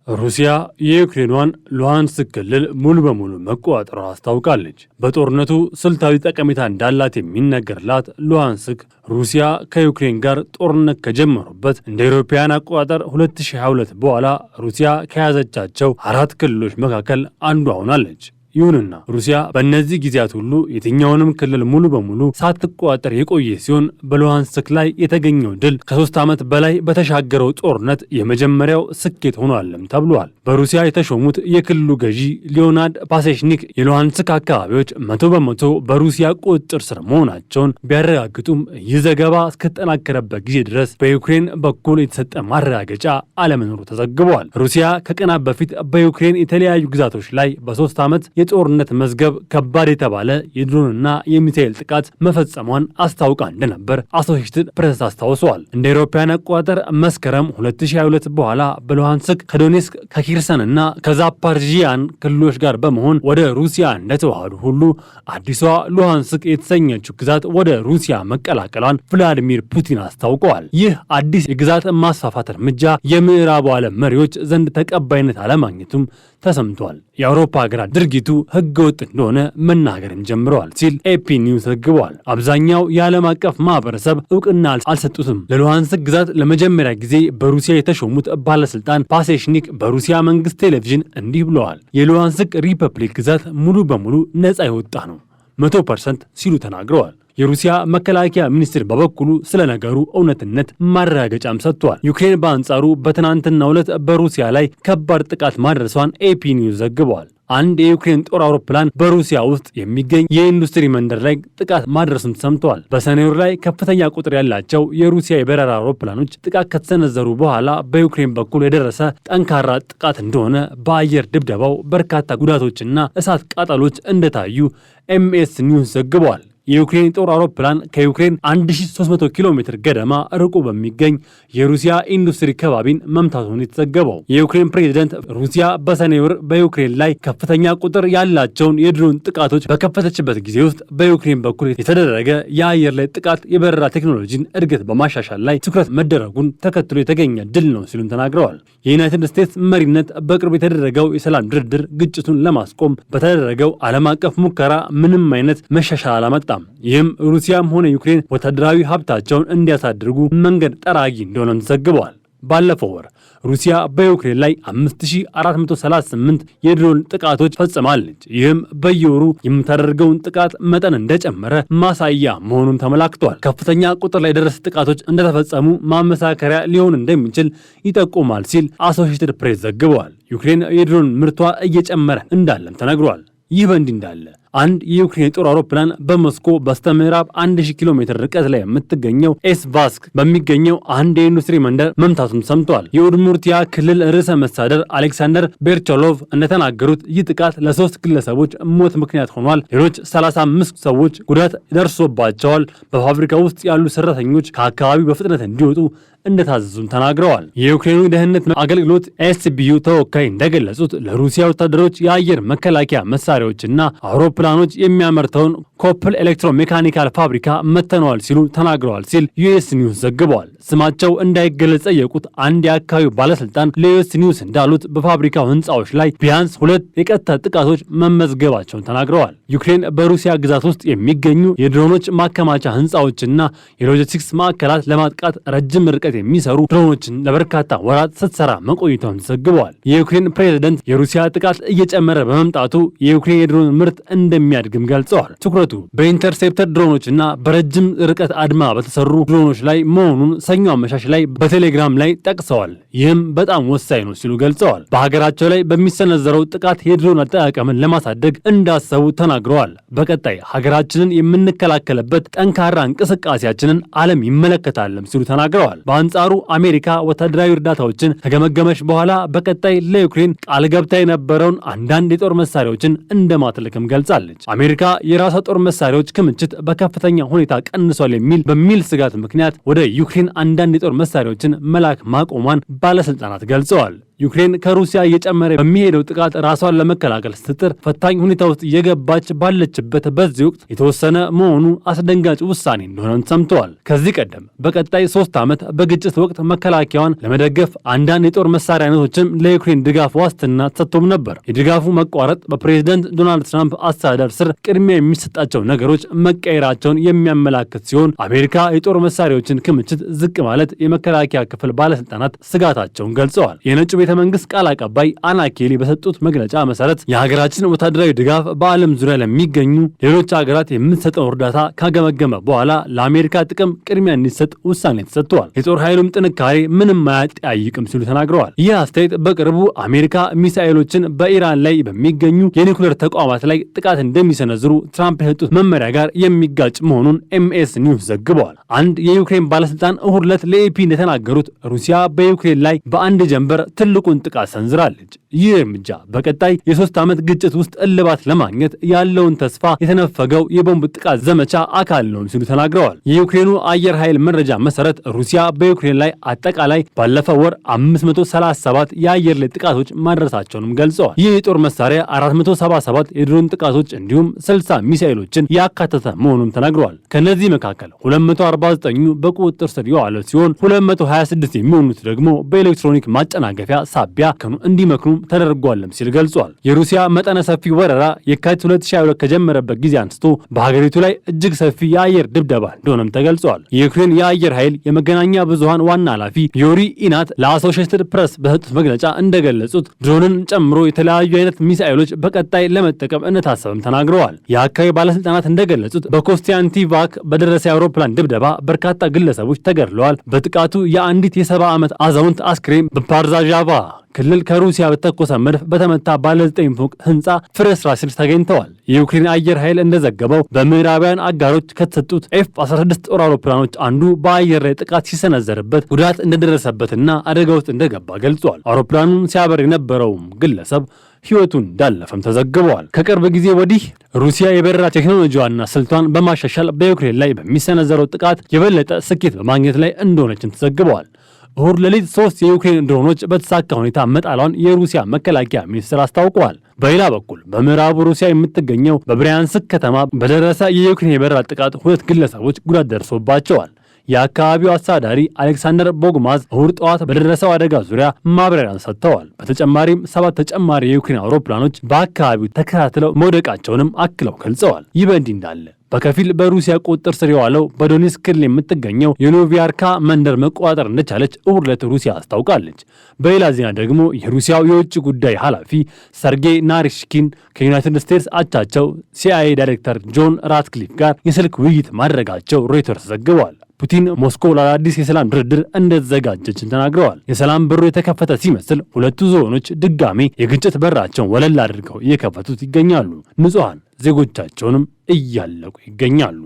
ሩሲያ የዩክሬኗን ሉሃንስክ ክልል ሙሉ በሙሉ መቆጣጠሯን አስታውቃለች። በጦርነቱ ስልታዊ ጠቀሜታ እንዳላት የሚነገርላት ሉሃንስክ ሩሲያ ከዩክሬን ጋር ጦርነት ከጀመሩበት እንደ አውሮፓውያን አቆጣጠር 2022 በኋላ ሩሲያ ከያዘቻቸው 4 ክልሎች መካከል አንዷ ሆናለች። ይሁንና ሩሲያ በእነዚህ ጊዜያት ሁሉ የትኛውንም ክልል ሙሉ በሙሉ ሳትቆጣጠር የቆየ ሲሆን በሉሃንስክ ላይ የተገኘው ድል ከ3 ዓመት በላይ በተሻገረው ጦርነት የመጀመሪያው ስኬት ሆኗልም ተብሏል። በሩሲያ የተሾሙት የክልሉ ገዢ ሊዮናድ ፓሴሽኒክ የሉሃንስክ አካባቢዎች 100% በሩሲያ ቁጥጥር ስር መሆናቸውን ቢያረጋግጡም ይህ ዘገባ እስከተጠናከረበት ጊዜ ድረስ በዩክሬን በኩል የተሰጠ ማረጋገጫ አለመኖሩ ተዘግቧል። ሩሲያ ከቀናት በፊት በዩክሬን የተለያዩ ግዛቶች ላይ በ3 ዓመት የጦርነት መዝገብ ከባድ የተባለ የድሮንና የሚሳኤል ጥቃት መፈጸሟን አስታውቃ እንደነበር አሶሺየትድ ፕሬስ አስታውሷል። እንደ አውሮፓውያን አቆጣጠር መስከረም 2022 በኋላ በሉሃንስክ ከዶኔስክ ከኪርሰንና ከዛፓርዢያን ክልሎች ጋር በመሆን ወደ ሩሲያ እንደተዋሃዱ ሁሉ አዲሷ ሉሃንስክ የተሰኘችው ግዛት ወደ ሩሲያ መቀላቀሏን ቭላዲሚር ፑቲን አስታውቀዋል። ይህ አዲስ የግዛት ማስፋፋት እርምጃ የምዕራቡ ዓለም መሪዎች ዘንድ ተቀባይነት አለማግኘቱም ተሰምቷል። የአውሮፓ ሀገራት ድርጊቱ ህገወጥ እንደሆነ መናገርን ጀምረዋል ሲል ኤፒ ኒውስ ዘግቧል። አብዛኛው የዓለም አቀፍ ማህበረሰብ እውቅና አልሰጡትም። ለሉሃንስክ ግዛት ለመጀመሪያ ጊዜ በሩሲያ የተሾሙት ባለስልጣን ፓሴሽኒክ በሩሲያ መንግስት ቴሌቪዥን እንዲህ ብለዋል። የሉሃንስክ ሪፐብሊክ ግዛት ሙሉ በሙሉ ነፃ የወጣ ነው 100% ሲሉ ተናግረዋል። የሩሲያ መከላከያ ሚኒስቴር በበኩሉ ስለ ነገሩ እውነትነት ማረጋገጫም ሰጥቷል። ዩክሬን በአንጻሩ በትናንትናው ዕለት በሩሲያ ላይ ከባድ ጥቃት ማድረሷን ኤፒ ኒውስ ዘግቧል። አንድ የዩክሬን ጦር አውሮፕላን በሩሲያ ውስጥ የሚገኝ የኢንዱስትሪ መንደር ላይ ጥቃት ማድረሱም ተሰምተዋል። በሰኔ ወር ላይ ከፍተኛ ቁጥር ያላቸው የሩሲያ የበረራ አውሮፕላኖች ጥቃት ከተሰነዘሩ በኋላ በዩክሬን በኩል የደረሰ ጠንካራ ጥቃት እንደሆነ በአየር ድብደባው በርካታ ጉዳቶችና እሳት ቃጠሎች እንደታዩ ኤምኤስ ኒውስ ዘግቧል። የዩክሬን ጦር አውሮፕላን ከዩክሬን 1300 ኪሎ ሜትር ገደማ ርቆ በሚገኝ የሩሲያ ኢንዱስትሪ ከባቢን መምታቱን የተዘገበው የዩክሬን ፕሬዝዳንት ሩሲያ በሰኔ ወር በዩክሬን ላይ ከፍተኛ ቁጥር ያላቸውን የድሮን ጥቃቶች በከፈተችበት ጊዜ ውስጥ በዩክሬን በኩል የተደረገ የአየር ላይ ጥቃት የበረራ ቴክኖሎጂን እድገት በማሻሻል ላይ ትኩረት መደረጉን ተከትሎ የተገኘ ድል ነው ሲሉም ተናግረዋል። የዩናይትድ ስቴትስ መሪነት በቅርቡ የተደረገው የሰላም ድርድር ግጭቱን ለማስቆም በተደረገው ዓለም አቀፍ ሙከራ ምንም አይነት መሻሻል አላመጣም። ይህም ሩሲያም ሆነ ዩክሬን ወታደራዊ ሀብታቸውን እንዲያሳድርጉ መንገድ ጠራጊ እንደሆነም ተዘግበዋል። ባለፈው ወር ሩሲያ በዩክሬን ላይ 5438 የድሮን ጥቃቶች ፈጽማለች። ይህም በየወሩ የምታደርገውን ጥቃት መጠን እንደጨመረ ማሳያ መሆኑን ተመላክቷል። ከፍተኛ ቁጥር ላይ የደረሱ ጥቃቶች እንደተፈጸሙ ማመሳከሪያ ሊሆን እንደሚችል ይጠቁማል ሲል አሶሺየትድ ፕሬስ ዘግበዋል። ዩክሬን የድሮን ምርቷ እየጨመረ እንዳለም ተነግሯል። ይህ በእንዲህ እንዳለ አንድ የዩክሬን ጦር አውሮፕላን በሞስኮ በስተምዕራብ 1000 ኪሎ ሜትር ርቀት ላይ የምትገኘው ኤስቫስክ በሚገኘው አንድ የኢንዱስትሪ መንደር መምታቱን ሰምቷል። የኡድሙርቲያ ክልል ርዕሰ መስተዳድር አሌክሳንደር ቤርቾሎቭ እንደተናገሩት ይህ ጥቃት ለ3 ግለሰቦች ሞት ምክንያት ሆኗል። ሌሎች 35 ሰዎች ጉዳት ደርሶባቸዋል። በፋብሪካ ውስጥ ያሉ ሰራተኞች ከአካባቢው በፍጥነት እንዲወጡ እንደታዘዙም ተናግረዋል። የዩክሬኑ ደህንነት አገልግሎት ኤስቢዩ ተወካይ እንደገለጹት ለሩሲያ ወታደሮች የአየር መከላከያ መሳሪያዎችና አውሮፕላኖች የሚያመርተውን ኮፕል ኤሌክትሮሜካኒካል ፋብሪካ መተነዋል ሲሉ ተናግረዋል ሲል ዩኤስ ኒውስ ዘግቧል። ስማቸው እንዳይገለጽ የጠየቁት አንድ የአካባቢው ባለስልጣን ለዩኤስ ኒውስ እንዳሉት በፋብሪካው ህንፃዎች ላይ ቢያንስ 2 የቀጥታ ጥቃቶች መመዝገባቸውን ተናግረዋል። ዩክሬን በሩሲያ ግዛት ውስጥ የሚገኙ የድሮኖች ማከማቻ ህንፃዎችና የሎጂስቲክስ ማዕከላት ለማጥቃት ረጅም ርቀት የሚሰሩ ድሮኖችን ለበርካታ ወራት ስትሰራ መቆየቷን ተዘግበዋል። የዩክሬን ፕሬዝዳንት የሩሲያ ጥቃት እየጨመረ በመምጣቱ የዩክሬን የድሮን ምርት እንደሚያድግም ገልጸዋል። ትኩረቱ በኢንተርሴፕተር ድሮኖችና በረጅም ርቀት አድማ በተሰሩ ድሮኖች ላይ መሆኑን ሰኞ አመሻሽ ላይ በቴሌግራም ላይ ጠቅሰዋል። ይህም በጣም ወሳኝ ነው ሲሉ ገልጸዋል። በሀገራቸው ላይ በሚሰነዘረው ጥቃት የድሮን አጠቃቀምን ለማሳደግ እንዳሰቡ ተናግረዋል። በቀጣይ ሀገራችንን የምንከላከልበት ጠንካራ እንቅስቃሴያችንን ዓለም ይመለከታልም ሲሉ ተናግረዋል። በአንጻሩ አሜሪካ ወታደራዊ እርዳታዎችን ከገመገመች በኋላ በቀጣይ ለዩክሬን ቃል ገብታ የነበረውን አንዳንድ የጦር መሳሪያዎችን እንደማትልክም ገልጻለች። አሜሪካ የራሷ ጦር መሳሪያዎች ክምችት በከፍተኛ ሁኔታ ቀንሷል በሚል ስጋት ምክንያት ወደ ዩክሬን አንዳንድ የጦር መሳሪያዎችን መላክ ማቆሟን ባለስልጣናት ገልጸዋል። ዩክሬን ከሩሲያ እየጨመረ በሚሄደው ጥቃት ራሷን ለመከላከል ስትጥር ፈታኝ ሁኔታ ውስጥ እየገባች ባለችበት በዚህ ወቅት የተወሰነ መሆኑ አስደንጋጭ ውሳኔ እንደሆነም ሰምተዋል። ከዚህ ቀደም በቀጣይ 3 ዓመት በግጭት ወቅት መከላከያዋን ለመደገፍ አንዳንድ የጦር መሳሪያ አይነቶችም ለዩክሬን ድጋፍ ዋስትና ተሰጥቶም ነበር። የድጋፉ መቋረጥ በፕሬዝዳንት ዶናልድ ትራምፕ አስተዳደር ስር ቅድሚያ የሚሰጣቸው ነገሮች መቀየራቸውን የሚያመላክት ሲሆን አሜሪካ የጦር መሳሪያዎችን ክምችት ዝቅ ማለት የመከላከያ ክፍል ባለስልጣናት ስጋታቸውን ገልጸዋል። የነጩ ቤተ መንግስት ቃል አቀባይ አና ኬሊ በሰጡት መግለጫ መሰረት የሀገራችን ወታደራዊ ድጋፍ በዓለም ዙሪያ ለሚገኙ ሌሎች ሀገራት የምትሰጠው እርዳታ ካገመገመ በኋላ ለአሜሪካ ጥቅም ቅድሚያ እንዲሰጥ ውሳኔ ተሰጥቷል። የጦር ኃይሉም ጥንካሬ ምንም አያጠያይቅም ሲሉ ተናግረዋል። ይህ አስተያየት በቅርቡ አሜሪካ ሚሳኤሎችን በኢራን ላይ በሚገኙ የኒውክሌር ተቋማት ላይ ጥቃት እንደሚሰነዝሩ ትራምፕ የሰጡት መመሪያ ጋር የሚጋጭ መሆኑን ኤምኤስ ኒውስ ዘግበዋል። አንድ የዩክሬን ባለስልጣን እሁድ ዕለት ለኤፒ እንደተናገሩት ሩሲያ በዩክሬን ላይ በአንድ ጀንበር ትልቁን ጥቃት ሰንዝራለች። ይህ እርምጃ በቀጣይ የ3 ዓመት ግጭት ውስጥ እልባት ለማግኘት ያለውን ተስፋ የተነፈገው የቦምብ ጥቃት ዘመቻ አካል ነው ሲሉ ተናግረዋል። የዩክሬኑ አየር ኃይል መረጃ መሰረት ሩሲያ በዩክሬን ላይ አጠቃላይ ባለፈው ወር 537 የአየር ላይ ጥቃቶች ማድረሳቸውንም ገልጸዋል። ይህ የጦር መሳሪያ 477 የድሮን ጥቃቶች እንዲሁም 60 ሚሳኤሎችን ያካተተ መሆኑን ተናግረዋል። ከነዚህ መካከል 249ኙ በቁጥጥር ስር የዋለ ሲሆን 226 የሚሆኑት ደግሞ በኤሌክትሮኒክ ማጨናገፊያ ሳቢያ እንዲመክኑ ተደርጓልም ሲል ገልጿል። የሩሲያ መጠነ ሰፊ ወረራ የካቲት 2022 ከጀመረበት ጊዜ አንስቶ በሀገሪቱ ላይ እጅግ ሰፊ የአየር ድብደባ እንደሆነም ተገልጿል። የዩክሬን የአየር ኃይል የመገናኛ ብዙሃን ዋና ኃላፊ ዮሪ ኢናት ለአሶሺየትድ ፕሬስ በሰጡት መግለጫ እንደገለጹት ድሮንን ጨምሮ የተለያዩ አይነት ሚሳኤሎች በቀጣይ ለመጠቀም እንደታሰበም ተናግረዋል። የአካባቢ ባለስልጣናት እንደገለጹት በኮስቲያንቲቫክ በደረሰ የአውሮፕላን ድብደባ በርካታ ግለሰቦች ተገድለዋል። በጥቃቱ የአንዲት የ70 ዓመት አዛውንት አስክሬን በፓርዛዣቫ ክልል ከሩሲያ በተኮሰ መድፍ በተመታ ባለ 9 ፎቅ ህንፃ ፍርስራሽ ስር ተገኝተዋል። የዩክሬን አየር ኃይል እንደዘገበው በምዕራባውያን አጋሮች ከተሰጡት ኤፍ-16 ጦር አውሮፕላኖች አንዱ በአየር ላይ ጥቃት ሲሰነዘርበት ጉዳት እንደደረሰበትና አደጋ ውስጥ እንደገባ ገልጿል። አውሮፕላኑን ሲያበር የነበረውም ግለሰብ ህይወቱን እንዳለፈም ተዘግበዋል። ከቅርብ ጊዜ ወዲህ ሩሲያ የበረራ ቴክኖሎጂዋና ስልቷን በማሻሻል በዩክሬን ላይ በሚሰነዘረው ጥቃት የበለጠ ስኬት በማግኘት ላይ እንደሆነችም ተዘግበዋል። እሁድ ሌሊት 3 የዩክሬን ድሮኖች በተሳካ ሁኔታ መጣሏን የሩሲያ መከላከያ ሚኒስትር አስታውቀዋል። በሌላ በኩል በምዕራቡ ሩሲያ የምትገኘው በብሪያንስክ ከተማ በደረሰ የዩክሬን የበረራ ጥቃት 2 ግለሰቦች ጉዳት ደርሶባቸዋል። የአካባቢው አስተዳዳሪ አሌክሳንደር ቦግማዝ እሁድ ጠዋት በደረሰው አደጋ ዙሪያ ማብራሪያን ሰጥተዋል። በተጨማሪም 7 ተጨማሪ የዩክሬን አውሮፕላኖች በአካባቢው ተከታትለው መውደቃቸውንም አክለው ገልጸዋል። ይህ በእንዲህ እንዳለ በከፊል በሩሲያ ቁጥጥር ስር የዋለው በዶኔትስክ ክልል የምትገኘው የኖቪያርካ መንደር መቆጣጠር እንደቻለች እሁድ ዕለት ሩሲያ አስታውቃለች። በሌላ ዜና ደግሞ የሩሲያው የውጭ ጉዳይ ኃላፊ ሰርጌይ ናሪሽኪን ከዩናይትድ ስቴትስ አቻቸው ሲአይኤ ዳይሬክተር ጆን ራትክሊፍ ጋር የስልክ ውይይት ማድረጋቸው ሮይተርስ ዘግበዋል። ፑቲን ሞስኮ ለአዲስ የሰላም ድርድር እንደተዘጋጀችን ተናግረዋል። የሰላም በሩ የተከፈተ ሲመስል ሁለቱ ዞኖች ድጋሜ የግጭት በራቸውን ወለል አድርገው እየከፈቱት ይገኛሉ። ንጹሐን ዜጎቻቸውንም እያለቁ ይገኛሉ።